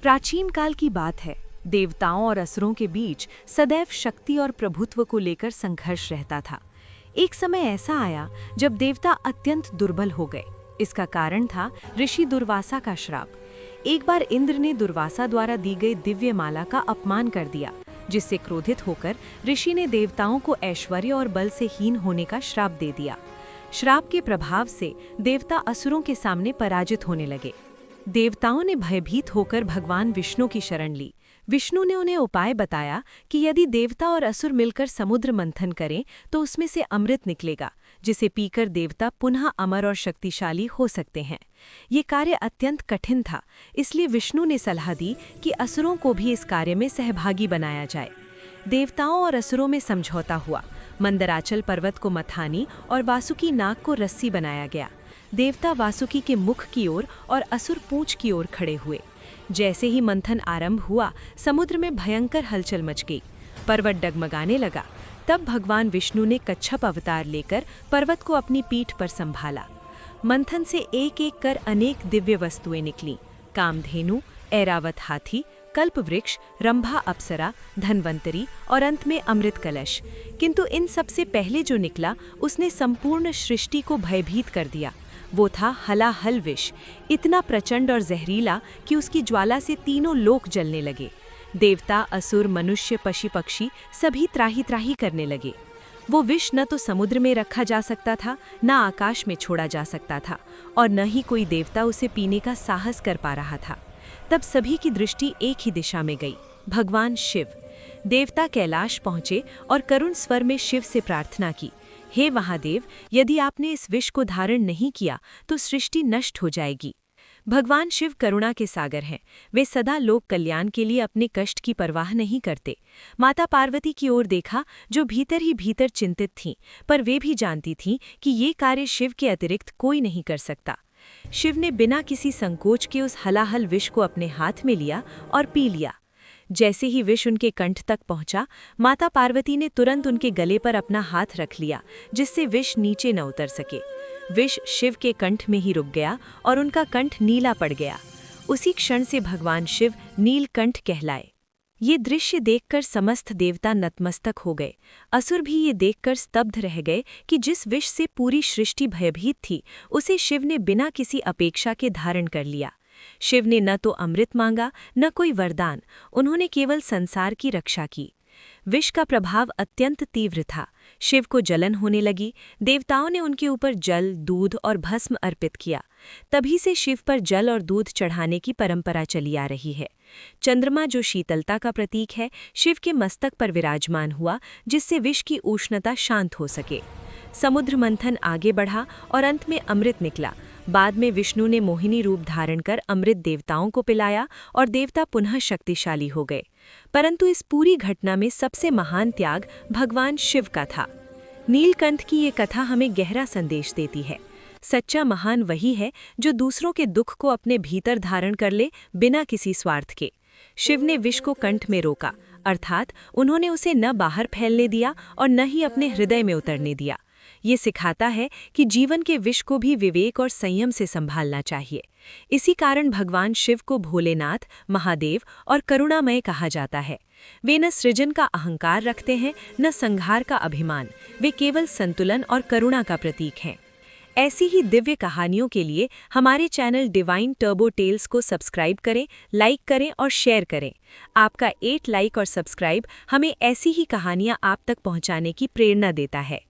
प्राचीन काल की बात है। देवताओं और असुरों के बीच सदैव शक्ति और प्रभुत्व को लेकर संघर्ष रहता था। एक समय ऐसा आया जब देवता अत्यंत दुर्बल हो गए। इसका कारण था ऋषि दुर्वासा का श्राप। एक बार इंद्र ने दुर्वासा द्वारा दी गई दिव्य माला का अपमान कर दिया, जिससे क्रोधित होकर ऋषि ने देवताओं को ऐश्वर्य और बल से हीन होने का श्राप दे दिया। श्राप के प्रभाव से देवता असुरों के सामने पराजित होने लगे। देवताओं ने भयभीत होकर भगवान विष्णु की शरण ली। विष्णु ने उन्हें उपाय बताया कि यदि देवता और असुर मिलकर समुद्र मंथन करें तो उसमें से अमृत निकलेगा, जिसे पीकर देवता पुनः अमर और शक्तिशाली हो सकते हैं। ये कार्य अत्यंत कठिन था, इसलिए विष्णु ने सलाह दी कि असुरों को भी इस कार्य में सहभागी बनाया जाए। देवताओं और असुरों में समझौता हुआ। मंदराचल पर्वत को मथानी और वासुकी नाग को रस्सी बनाया गया। देवता वासुकी के मुख की ओर और असुर पूंछ की ओर खड़े हुए। जैसे ही मंथन आरंभ हुआ, समुद्र में भयंकर हलचल मच गई। पर्वत डगमगाने लगा। तब भगवान विष्णु ने कच्छप अवतार लेकर पर्वत को अपनी पीठ पर संभाला। मंथन से एक एक कर अनेक दिव्य वस्तुएं निकलीं। कामधेनु, ऐरावत हाथी, कल्पवृक्ष, रंभा अप्सरा, धन्वंतरी और अंत में अमृत कलश। किंतु इन सबसे पहले जो निकला उसने संपूर्ण सृष्टि को भयभीत कर दिया। वो था हलाहल विष, इतना प्रचंड और जहरीला कि उसकी ज्वाला से तीनों लोक जलने लगे। देवता, असुर, मनुष्य, पशु पक्षी सभी त्राही त्राही करने लगे। वो विष न तो समुद्र में रखा जा सकता था, न आकाश में छोड़ा जा सकता था, और न ही कोई देवता उसे पीने का साहस कर पा रहा था। तब सभी की दृष्टि एक ही दिशा में गई, भगवान शिव। देवता कैलाश पहुंचे और करुण स्वर में शिव से प्रार्थना की, हे महादेव, यदि आपने इस विष को धारण नहीं किया तो सृष्टि नष्ट हो जाएगी। भगवान शिव करुणा के सागर हैं। वे सदा लोक कल्याण के लिए अपने कष्ट की परवाह नहीं करते। माता पार्वती की ओर देखा, जो भीतर ही भीतर चिंतित थीं, पर वे भी जानती थीं कि ये कार्य शिव के अतिरिक्त कोई नहीं कर सकता। शिव ने बिना किसी संकोच के उस हलाहल विष को अपने हाथ में लिया और पी लिया। जैसे ही विष उनके कंठ तक पहुंचा, माता पार्वती ने तुरंत उनके गले पर अपना हाथ रख लिया, जिससे विष नीचे न उतर सके। विष शिव के कंठ में ही रुक गया और उनका कंठ नीला पड़ गया। उसी क्षण से भगवान शिव नीलकंठ कहलाए। ये दृश्य देखकर समस्त देवता नतमस्तक हो गए। असुर भी ये देखकर स्तब्ध रह गए कि जिस विष से पूरी सृष्टि भयभीत थी, उसे शिव ने बिना किसी अपेक्षा के धारण कर लिया। शिव ने न तो अमृत मांगा, न कोई वरदान, उन्होंने केवल संसार की रक्षा की। विष का प्रभाव अत्यंत तीव्र था। शिव को जलन होने लगी। देवताओं ने उनके ऊपर जल, दूध और भस्म अर्पित किया। तभी से शिव पर जल और दूध चढ़ाने की परंपरा चली आ रही है। चंद्रमा, जो शीतलता का प्रतीक है, शिव के मस्तक पर विराजमान हुआ, जिससे विष की उष्णता शांत हो सके। समुद्र मंथन आगे बढ़ा और अंत में अमृत निकला। बाद में विष्णु ने मोहिनी रूप धारण कर अमृत देवताओं को पिलाया और देवता पुनः शक्तिशाली हो गए। परंतु इस पूरी घटना में सबसे महान त्याग भगवान शिव का था। नीलकंठ की ये कथा हमें गहरा संदेश देती है। सच्चा महान वही है जो दूसरों के दुख को अपने भीतर धारण कर ले, बिना किसी स्वार्थ के। शिव ने विष को कंठ में रोका, अर्थात उन्होंने उसे न बाहर फैलने दिया और न ही अपने हृदय में उतरने दिया। ये सिखाता है कि जीवन के विष को भी विवेक और संयम से संभालना चाहिए। इसी कारण भगवान शिव को भोलेनाथ, महादेव और करुणामय कहा जाता है। वे न सृजन का अहंकार रखते हैं, न संहार का अभिमान। वे केवल संतुलन और करुणा का प्रतीक हैं। ऐसी ही दिव्य कहानियों के लिए हमारे चैनल डिवाइन टर्बो टेल्स को सब्सक्राइब करें, लाइक करें और शेयर करें। आपका 8 लाइक और सब्सक्राइब हमें ऐसी ही कहानियां आप तक पहुंचाने की प्रेरणा देता है।